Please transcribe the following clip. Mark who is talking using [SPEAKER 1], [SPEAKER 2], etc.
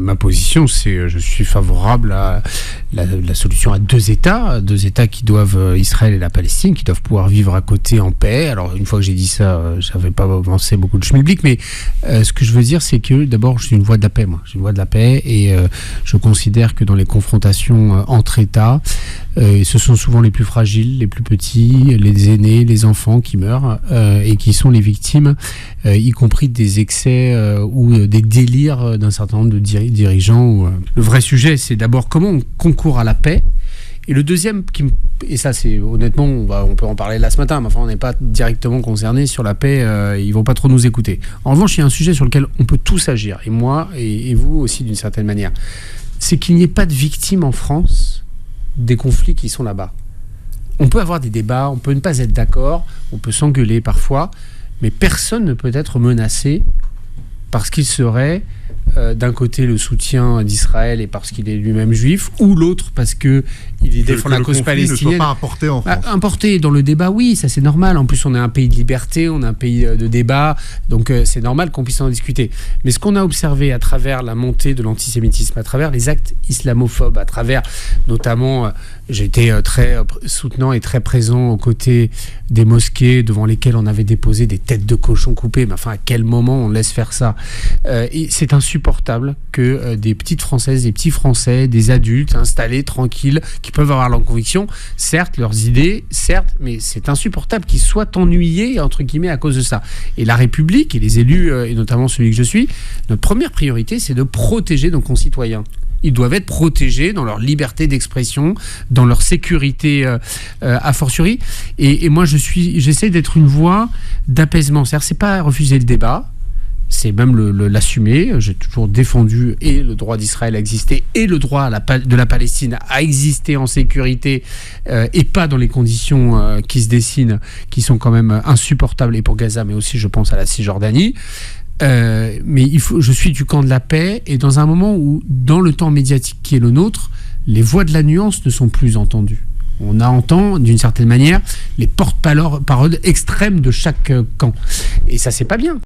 [SPEAKER 1] ma position, c'est je suis favorable à la solution à deux États qui doivent, Israël et la Palestine, qui doivent pouvoir vivre à côté en paix. Alors, une fois que j'ai dit ça, j'avais pas avancé beaucoup de schmilblick, mais ce que je veux dire, c'est que d'abord, je suis une voix de la paix, moi. Je suis une voix de la paix et je considère que dans les confrontations entre États, ce sont souvent les plus fragiles, les plus petits, les aînés, les enfants qui meurent et qui sont les victimes, y compris des excès ou des délires d'un certain nombre de dirigeants. Le vrai sujet, c'est d'abord comment on concourt à la paix. Et le deuxième, et ça c'est honnêtement, on peut en parler là ce matin, mais enfin on n'est pas directement concerné sur la paix, ils vont pas trop nous écouter. En revanche, il y a un sujet sur lequel on peut tous agir, et moi et vous aussi d'une certaine manière, c'est qu'il n'y ait pas de victimes en France des conflits qui sont là-bas. On peut avoir des débats, on peut ne pas être d'accord, on peut s'engueuler parfois, mais personne ne peut être menacé parce qu'il serait d'un côté le soutien d'Israël et parce qu'il est lui-même juif, ou l'autre parce qu'il défend la cause palestinienne.
[SPEAKER 2] Ne soit pas importé en France.
[SPEAKER 1] Importé dans le débat, oui, ça c'est normal. En plus, on est un pays de liberté, on est un pays de débat, donc c'est normal qu'on puisse en discuter. Mais ce qu'on a observé à travers la montée de l'antisémitisme, à travers les actes islamophobes, à travers notamment, j'ai été très soutenant et très présent aux côtés des mosquées devant lesquelles on avait déposé des têtes de cochon coupées. Mais enfin, à quel moment on laisse faire ça ? Et c'est insupportable que des petites Françaises, des petits Français, des adultes installés, tranquilles, qui peuvent avoir leurs convictions, certes, leurs idées, certes, mais c'est insupportable qu'ils soient ennuyés, entre guillemets, à cause de ça. Et la République et les élus, et notamment celui que je suis, notre première priorité, c'est de protéger nos concitoyens. Ils doivent être protégés dans leur liberté d'expression, dans leur sécurité a fortiori. Et moi, j'essaie d'être une voix d'apaisement. C'est-à-dire, c'est pas refuser le débat, c'est même l'assumer. J'ai toujours défendu et le droit d'Israël à exister et le droit de la Palestine à exister en sécurité et pas dans les conditions qui se dessinent, qui sont quand même insupportables, et pour Gaza, mais aussi, je pense, à la Cisjordanie. Mais je suis du camp de la paix, et dans un moment où, dans le temps médiatique qui est le nôtre, les voix de la nuance ne sont plus entendues. On entend, d'une certaine manière, les porte-paroles extrêmes de chaque camp. Et ça, c'est pas bien.